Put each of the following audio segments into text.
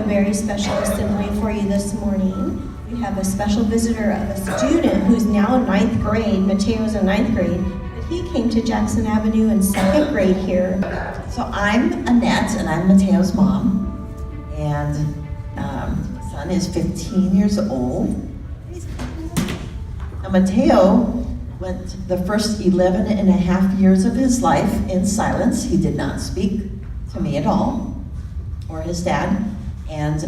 very special assembly for you this morning. We have a special visitor of a student who's now in 9th grade. Mateo's in 9th grade, but he came to Jackson Avenue in 2nd grade here. So I'm Annette, and I'm Mateo's mom. And my son is 15 years old. Now Matteo went the first 11 and a half years of his life in silence. He did not speak to me at all, or his dad. And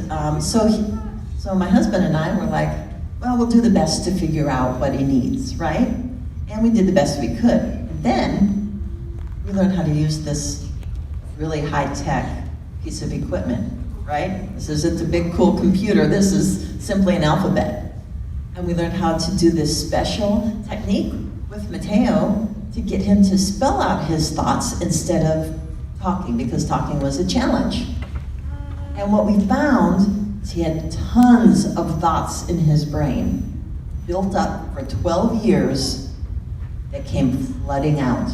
so my husband and I were like, well, we'll do the best to figure out what he needs, right? And we did the best we could. And then we learned how to use this really high-tech piece of equipment, right? This isn't a big, cool computer. This is simply an alphabet. And we learned how to do this special technique with Matteo to get him to spell out his thoughts instead of talking, because talking was a challenge. And what we found is he had tons of thoughts in his brain, built up for 12 years, that came flooding out.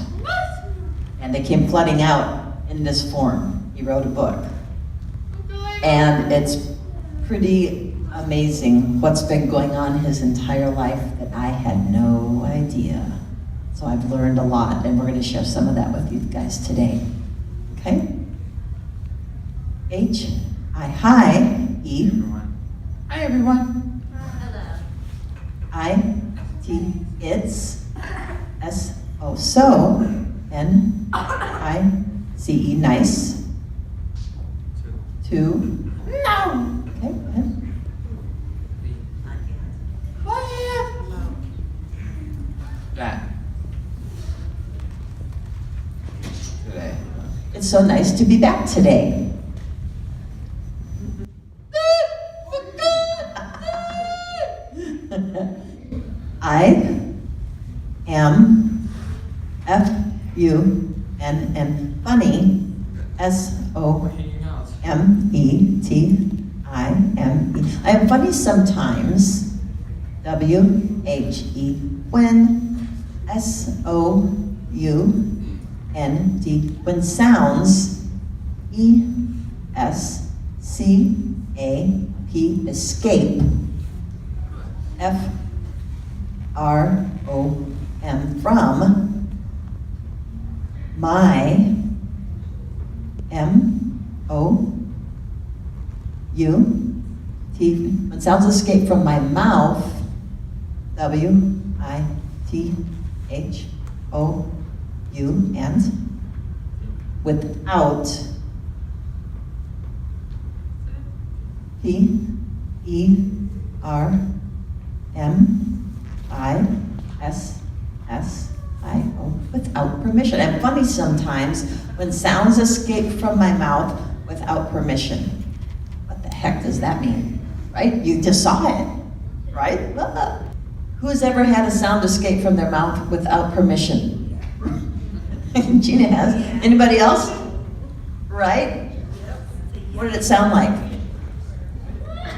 And they came flooding out in this form. He wrote a book. And it's pretty amazing what's been going on his entire life that I had no idea. So I've learned a lot, and we're going to share some of that with you guys today. Okay? Hi, E. Hi, everyone. Hello. I-T, it's, S-O, so, N-I-C-E, nice. Two. No. Okay, go ahead. That. Today. It's so nice to be back today. I am F-U-N-N, funny, S-O-M-E-T-I-M-E. I am funny sometimes, W-H-E, when, S-O-U-N-D, when sounds, E-S-C-A-P, escape, F-R-O-M, from, my, M-O-U-T, when sounds escape from my mouth, W-I-T-H-O-U, and without, P-E-R-M-I-S-S-I-O, without permission. And funny sometimes when sounds escape from my mouth without permission. What the heck does that mean? Right? You just saw it, right? Who's ever had a sound escape from their mouth without permission? Gina has. Anybody else? Right? What did it sound like?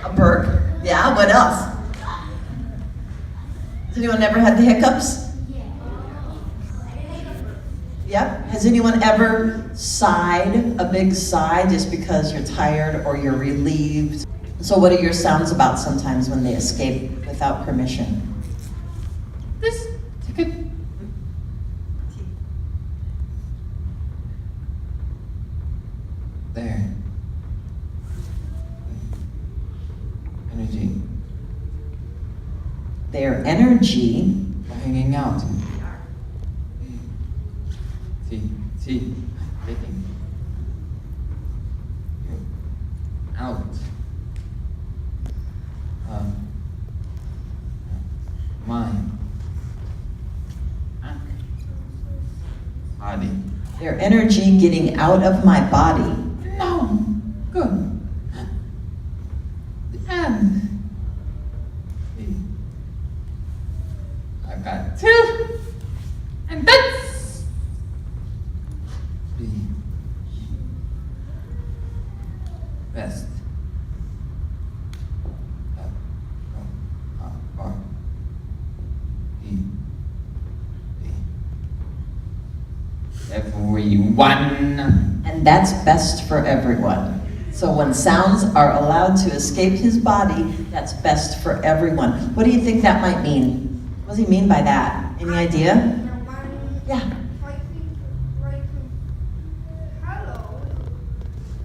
A burp? Yeah, what else? Has anyone ever had the hiccups? Yep. Has anyone ever sighed, a big sigh, just because you're tired or you're relieved? So what are your sounds about sometimes when they escape without permission? This ticket. There. Energy. Their energy. Hanging out. See, taking. Out. Mine. Body. Their energy getting out of my body. No. Good. And. I got two. And that's. The best. Everyone. And that's best for everyone. So when sounds are allowed to escape his body, that's best for everyone. What do you think that might mean? What does he mean by that? Any idea? Yeah.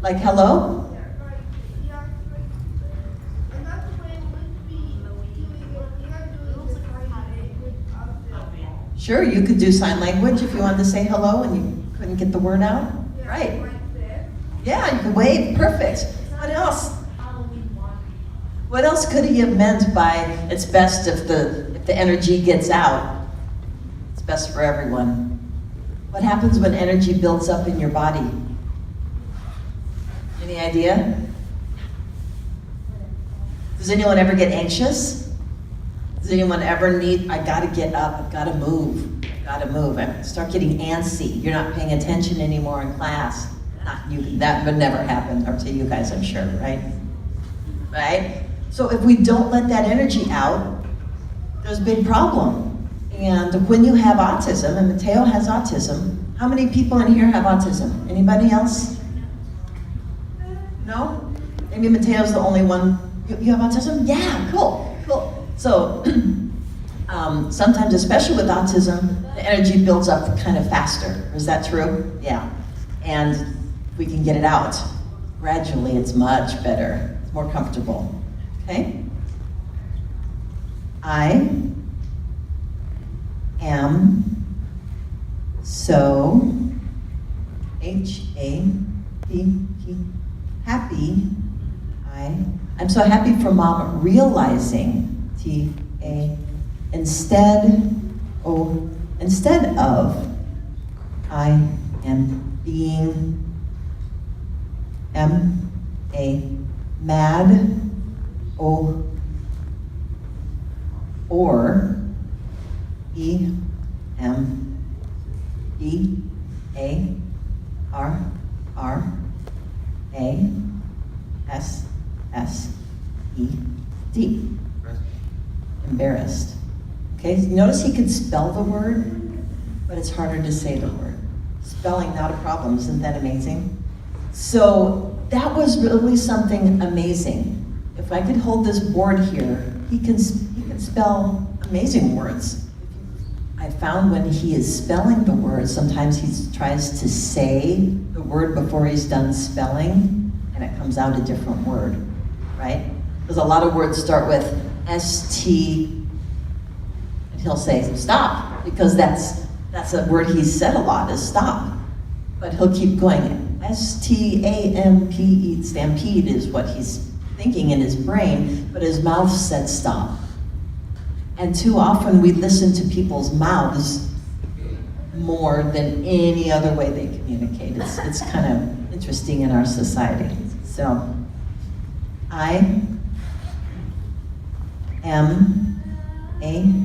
Like hello? Sure, you could do sign language if you wanted to say hello and you couldn't get the word out. Right. Yeah, you could wave. Perfect. What else? What else could he have meant by it's best if the energy gets out? It's best for everyone. What happens when energy builds up in your body? Any idea? Does anyone ever get anxious? Does anyone ever need, I gotta get up, I've gotta move, I start getting antsy, you're not paying attention anymore in class. Not you, that would never happen, or to you guys, I'm sure, right? Right? So if we don't let that energy out, there's a big problem. And when you have autism, and Matteo has autism, how many people in here have autism? Anybody else? No? Maybe Matteo's the only one. You have autism? Yeah, cool. So, sometimes, especially with autism, the energy builds up kind of faster. Is that true? Yeah. And we can get it out. Gradually, it's much better. It's more comfortable. Okay? I am so H-A-P-P happy. I'm so happy for Mom realizing T-A instead of I am being M-A mad or E-M-B-A-R-R-A-S-S-E-D. Embarrassed. Okay, notice he could spell the word, but it's harder to say the word. Spelling, not a problem. Isn't that amazing? So that was really something amazing. If I could hold this board here, he can spell amazing words. I found when he is spelling the word, sometimes he tries to say the word before he's done spelling, and it comes out a different word, right? Because a lot of words start with S-T, and he'll say stop, because that's a word he's said a lot, is stop. But he'll keep going. S-T-A-M-P-E, stampede is what he's thinking in his brain, but his mouth said stop. And too often we listen to people's mouths more than any other way they communicate. It's kind of interesting in our society. So, I am A-M-U-S-E,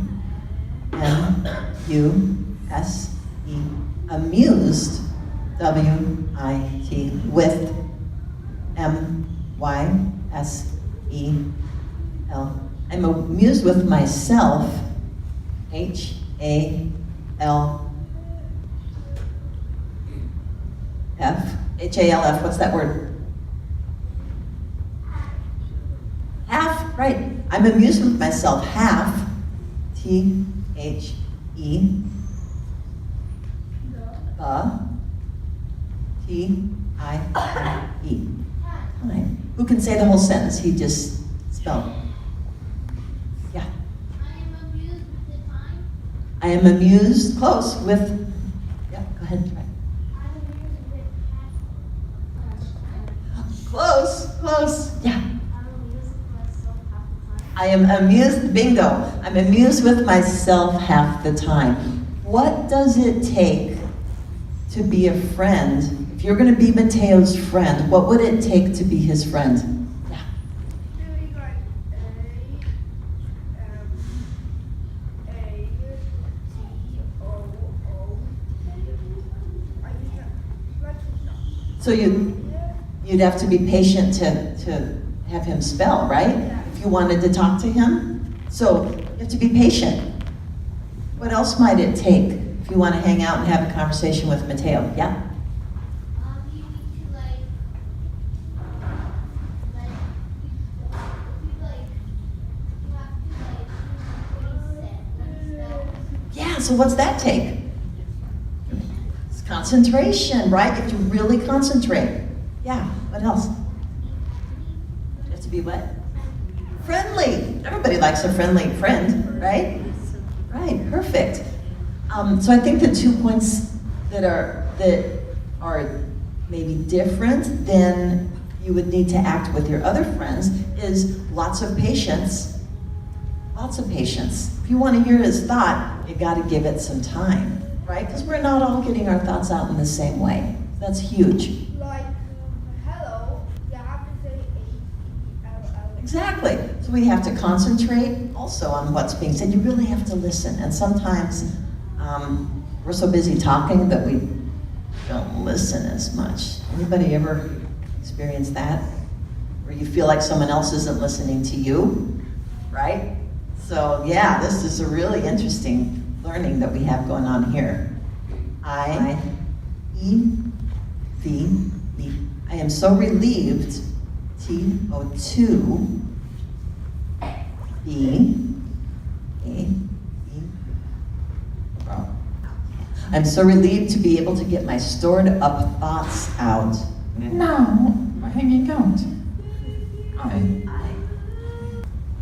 amused, W-I-T, with M-Y-S-E-L. I'm amused with myself, H-A-L-F. H-A-L-F, what's that word? Half, right. I'm amused with myself, half, T-H-E, T-I-M-E. Time. Who can say the whole sentence? He just spelled. Yeah. I am amused, close, with, yeah, go ahead, try. Close, yeah. I am amused, bingo. I'm amused with myself half the time. What does it take to be a friend? If you're going to be Matteo's friend, what would it take to be his friend? Yeah. So you'd have to be patient to have him spell, right? If you wanted to talk to him. So you have to be patient. What else might it take if you want to hang out and have a conversation with Matteo? Yeah? You need to so what's that take? It's concentration, right? You have to really concentrate. Yeah, what else? You have to be what? Friendly. Everybody likes a friendly friend, right? Right, perfect. So I think the 2 points that are maybe different than you would need to act with your other friends is lots of patience. Lots of patience. If you want to hear his thought, you got to give it some time, right? Because we're not all getting our thoughts out in the same way. That's huge. Like, hello, you have to say H-E-L-L. Exactly. So we have to concentrate also on what's being said. You really have to listen. And sometimes we're so busy talking that we don't listen as much. Anybody ever experience that? Where you feel like someone else isn't listening to you, right? So yeah, this is a really interesting learning that we have going on here. I am so relieved, T-O-2, Wow. I'm so relieved to be able to get my stored up thoughts out. Now, my hanging out.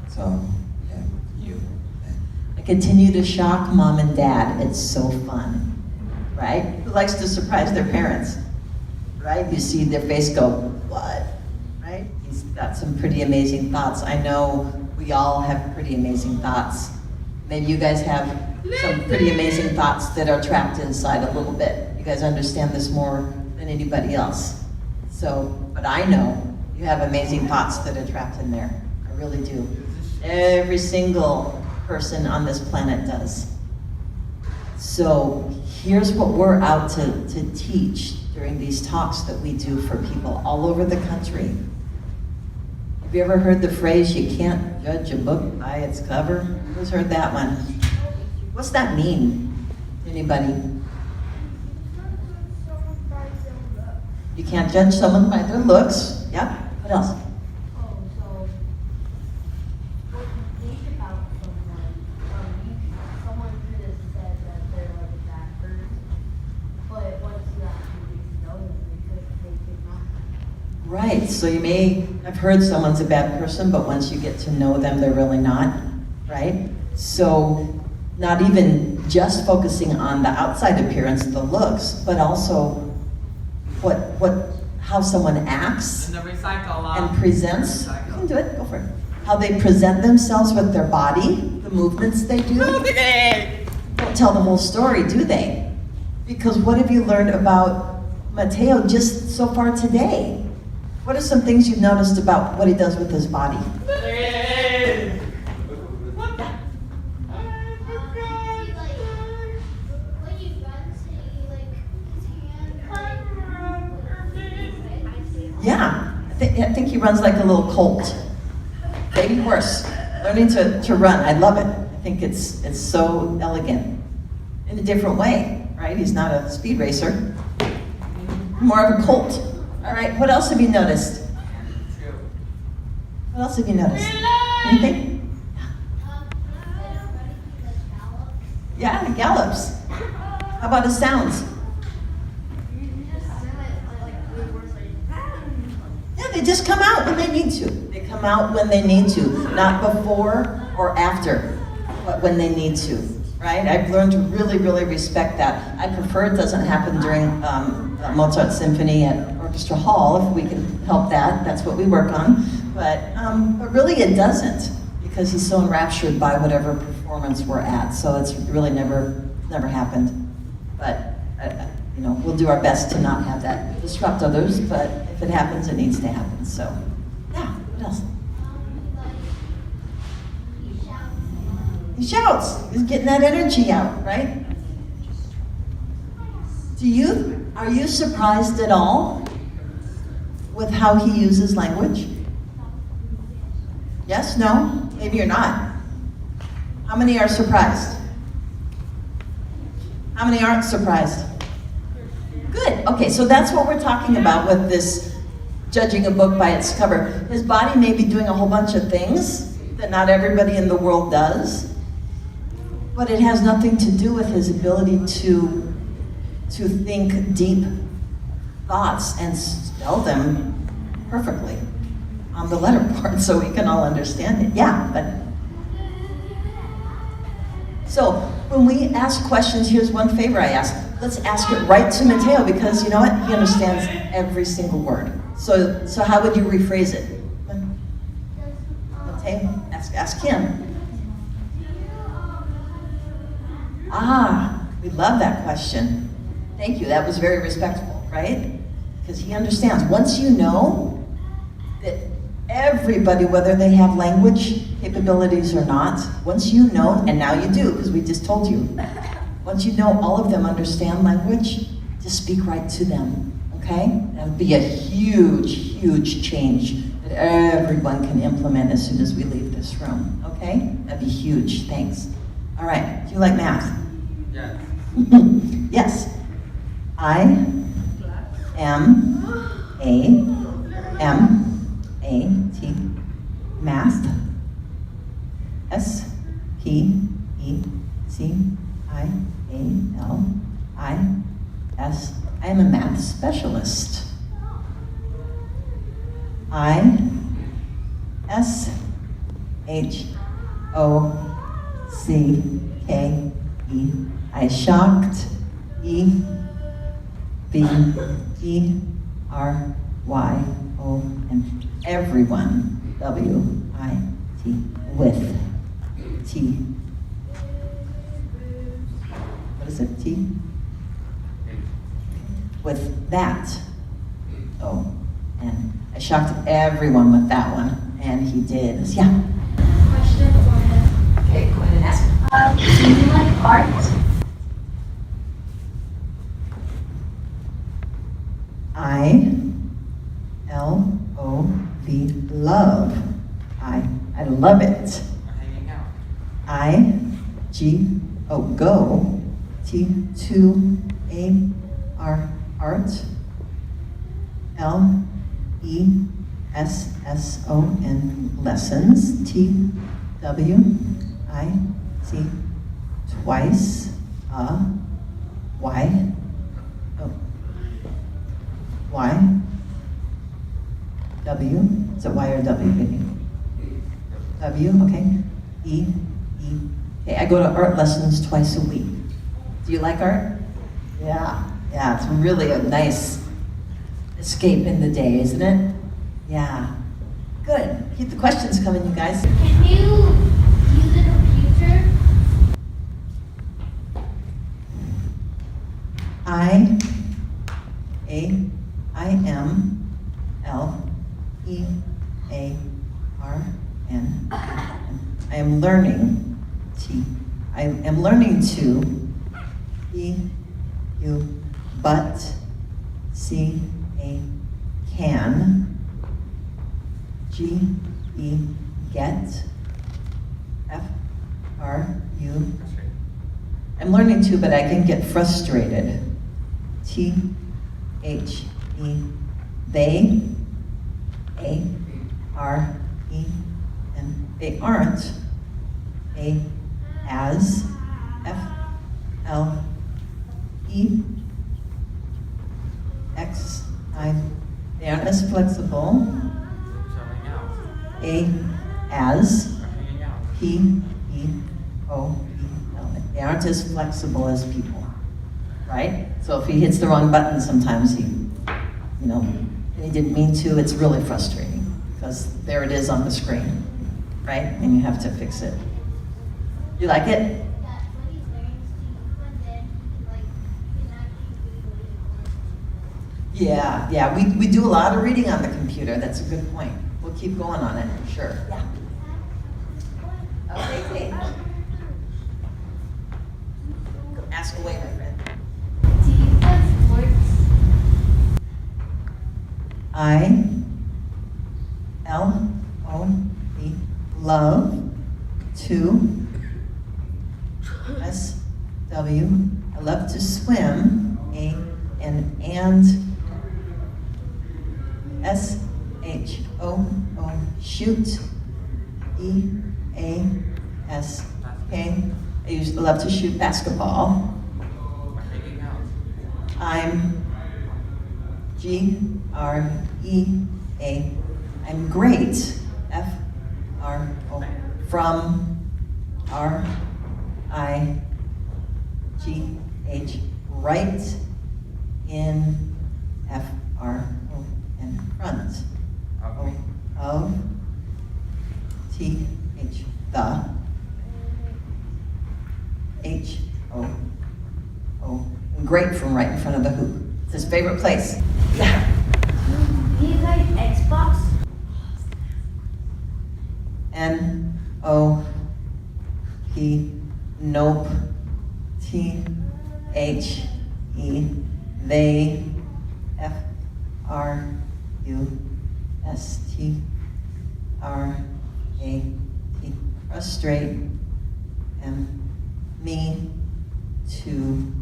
So, yeah, you. I continue to shock mom and dad. It's so fun, right? Who likes to surprise their parents, right? You see their face go, what, right? He's got some pretty amazing thoughts. I know we all have pretty amazing thoughts. Maybe you guys have some pretty amazing thoughts that are trapped inside a little bit. You guys understand this more than anybody else. So, but I know you have amazing thoughts that are trapped in there. I really do. Every single person on this planet does. So here's what we're out to teach during these talks that we do for people all over the country. Have you ever heard the phrase, you can't judge a book by its cover? Who's heard that one? What's that mean? Anybody? You can't judge someone by their looks. Yep. What else? Oh, so what you think about someone could have said that they're like a bad person, but once you actually get to know them, they could not. Right, so you may have heard someone's a bad person, but once you get to know them, they're really not, right? So not even just focusing on the outside appearance, the looks, but also how someone acts And the recycle. and presents. You can do it, go for it. How they present themselves with their body, the movements they do. Don't tell the whole story, do they? Because what have you learned about Matteo just so far today? What are some things you've noticed about what he does with his body? Yeah, I think he runs like a little colt. Baby horse, learning to run. I love it. I think it's so elegant in a different way, right? He's not a speed racer, more of a colt. All right, what else have you noticed? What else have you noticed? Anything? Yeah, he gallops. How about his sounds? Yeah, they just come out when they need to. They come out when they need to, not before or after, but when they need to, right? I've learned to really, really respect that. I prefer it doesn't happen during Mozart Symphony at Orchestra Hall, if we can help that. That's what we work on. But really it doesn't, because he's so enraptured by whatever performance we're at. So it's really never happened. But we'll do our best to not have that disrupt others, but if it happens, it needs to happen. So, yeah, what else? He shouts. He's getting that energy out, right? Are you surprised at all with how he uses language? Yes, no? Maybe you're not. How many are surprised? How many aren't surprised? Good. Okay, so that's what we're talking about with this judging a book by its cover. His body may be doing a whole bunch of things that not everybody in the world does. But it has nothing to do with his ability to think deep thoughts and spell them perfectly on the letterboard so we can all understand it. Yeah, but. So when we ask questions, here's one favor I ask. Let's ask it right to Matteo, because you know what? He understands every single word. So how would you rephrase it? Matteo, ask him. Ah, we love that question. Thank you, that was very respectful, right? Because he understands. Once you know that everybody, whether they have language capabilities or not, once you know, and now you do, because we just told you, once you know all of them understand language, just speak right to them, okay? That would be a huge, huge change that everyone can implement as soon as we leave this room, okay? That'd be huge, thanks. All right, do you like math? Yes. Yes. I am A-M-A-T, math, S-P-E-C-I-A-L-I-S. I am a math specialist. I-S-H-O-C-K-E. I shocked. E-V-E-R-Y-O-N. Everyone. W-I-T. With. T. What is it? T? With that. O-N. I shocked everyone with that one. And he did. Yeah. Question for him. Okay, go ahead and ask. Do you like art? I-L-O-V, love. I love it. Hanging out. I-G-O, go. T-2-A-R, art. L-E-S-S-O-N, lessons. T-W-I-C, twice. Y. Y, W, is it Y or W, baby? W, okay. E, E. Okay, I go to art lessons twice a week. Do you like art? Yeah, it's really a nice escape in the day, isn't it? Yeah. Good. Keep the questions coming, you guys. Can you use a computer? I-A-M-L-E-A-R-N. I am learning. T. I am learning to. E-U. But. C-A. Can. G-E. Get. F-R-U. I'm learning to, but I can get frustrated. T-H-E, they, A-R-E-N, they aren't, A, as, F-L-E, X, I, they aren't as flexible, Showing out. A, as, Hanging out. P-E-O-E-L, they aren't as flexible as people, right? So if he hits the wrong button, sometimes he didn't mean to, it's really frustrating because there it is on the screen, right? And you have to fix it. You like it? That when he's learning to use one, then he can actually Yeah, we do a lot of reading on the computer. That's a good point. We'll keep going on it, for sure. Yeah. Okay, Kate. Ask away, my friend. Do you play sports? I-L-O-V, love, to, S-W, I love to swim, and S-H-O-O, shoot, E-A-S, okay? I love love to shoot basketball. By hanging out. I'm G-R-E-A. I'm great, F-R-O, from R-I-G-H, right in F-R-O-N, front. Of me. Of T-H, the H-O-O. Great from right in front of the hoop. It's his favorite place. Yeah. Do you guys Xbox? N-O-P, nope. T-H-E, they, F-R-U-S-T-R-A-T, frustrate, me, to,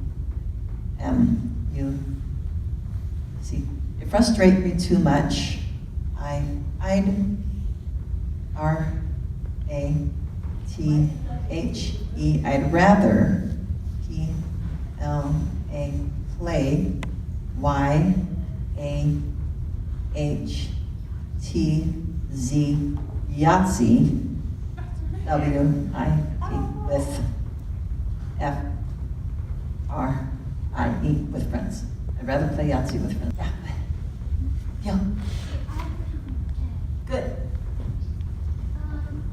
you. See, you frustrate me too much. I'd, R-A-T-H-E, I'd rather, P-L-A, play, Y-A-H-T-Z, Yahtzee, W-I-T, with F-R-I-E, with friends. I'd rather play Yahtzee with friends. Yeah. Good.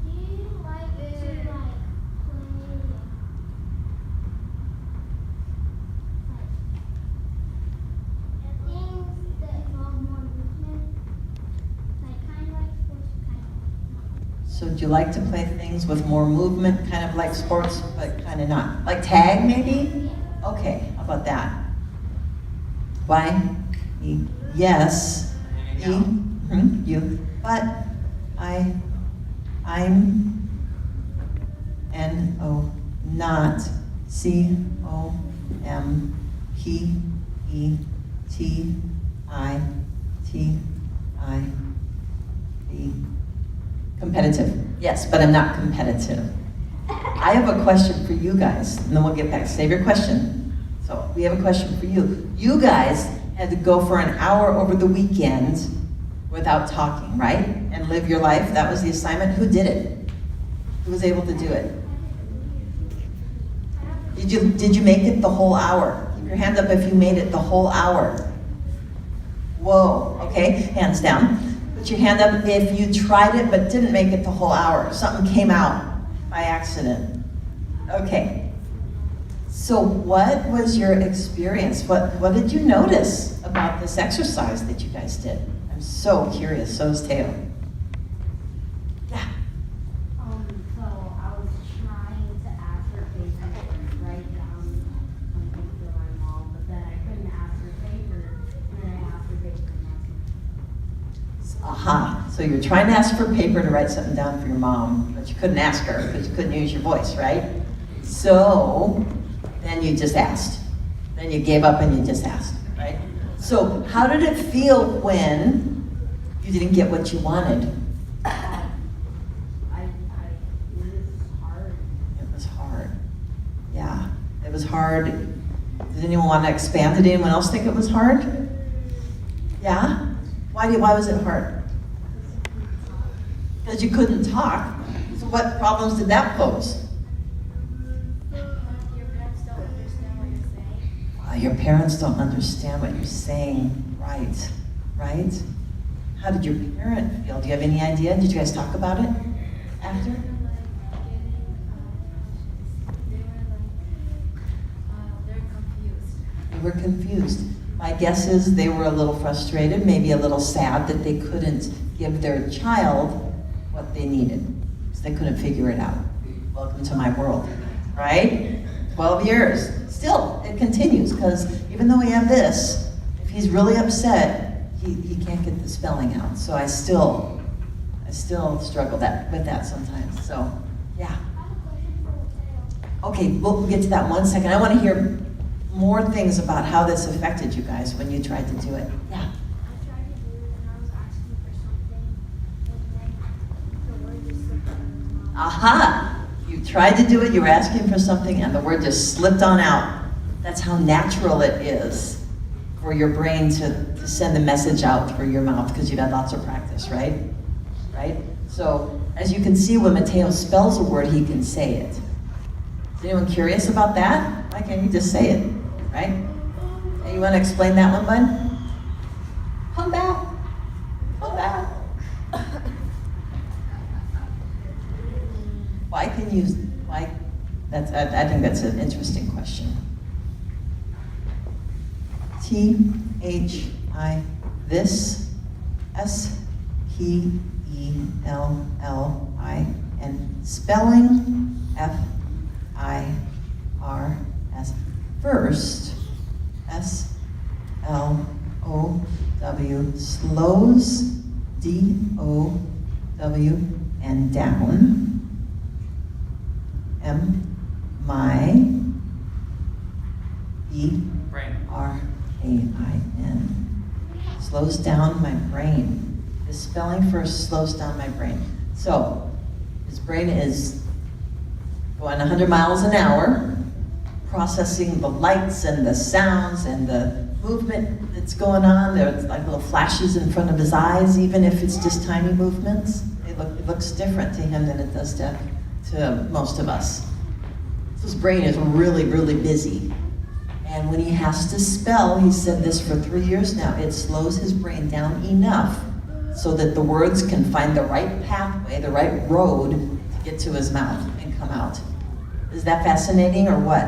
Do you like to play things that involve more movement? Like kind of like sports, kind of not. So do you like to play things with more movement, kind of like sports, but kind of not? Like tag, maybe? Okay, how about that? Why? E, yes. E, you. But I'm N-O, not C-O-M-P-E-T-I-T-I-V. Competitive. Yes, but I'm not competitive. I have a question for you guys, and then we'll get back. Save your question. So we have a question for you. You guys had to go for an hour over the weekend without talking, right? And live your life. That was the assignment. Who did it? Who was able to do it? Did you make it the whole hour? Keep your hand up if you made it the whole hour. Whoa, okay, hands down. Put your hand up if you tried it but didn't make it the whole hour. Something came out by accident. Okay. So what was your experience? What did you notice about this exercise that you guys did? I'm so curious, so is Teo. Yeah. So I was trying to ask her paper and write down something for my mom, but then I couldn't ask her paper, and then I asked her paper and nothing. Aha, so you were trying to ask for paper to write something down for your mom, but you couldn't ask her because you couldn't use your voice, right? So then you just asked. Then you gave up and you just asked, right? So how did it feel when you didn't get what you wanted? It was hard. It was hard. Yeah, it was hard. Did anyone want to expand? Did anyone else think it was hard? Yeah? Why was it hard? Because you couldn't talk. So what problems did that pose? Your parents don't understand what you're saying. Right, right? How did your parent feel? Do you have any idea? Did you guys talk about it after? They were confused. My guess is they were a little frustrated, maybe a little sad that they couldn't give their child what they needed, because they couldn't figure it out. Welcome to my world, right? 12 years. Still, it continues, because even though we have this, if he's really upset, he can't get the spelling out. So I still struggle with that sometimes. So, yeah. Okay, we'll get to that one second. I want to hear more things about how this affected you guys when you tried to do it. Yeah. I tried to do it and I was asking for something, and then the word just slipped out of my mouth. Aha! You tried to do it, you were asking for something, and the word just slipped on out. That's how natural it is for your brain to send the message out through your mouth, because you've had lots of practice, right? Right? So, as you can see, when Matteo spells a word, he can say it. Is anyone curious about that? Why can't you just say it, right? Hey, you want to explain that one, bud? Come back. Come back. Why can you, why, I think that's an interesting question. T-H-I, this, S-P-E-L-L-I, and spelling, F-I-R-S, first, S-L-O-W, slows, D-O-W, and down, M-my, B-R-A-I-N. Slows down my brain. The spelling first slows down my brain. So, his brain is going 100 miles an hour, processing the lights and the sounds and the movement that's going on. There's like little flashes in front of his eyes, even if it's just tiny movements. It looks different to him than it does to most of us. So his brain is really, really busy. And when he has to spell, he said this for 3 years now, it slows his brain down enough so that the words can find the right pathway, the right road to get to his mouth and come out. Is that fascinating or what?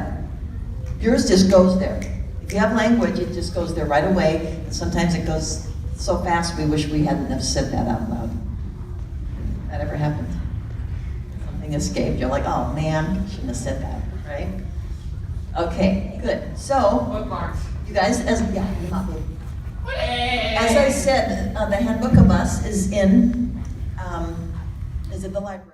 Yours just goes there. If you have language, it just goes there right away. And sometimes it goes so fast we wish we hadn't have said that out loud. That ever happened? Something escaped. You're like, oh man, shouldn't have said that, right? Okay, good. So, Bookmarks. you guys, as I said, the handbook of us is in the library.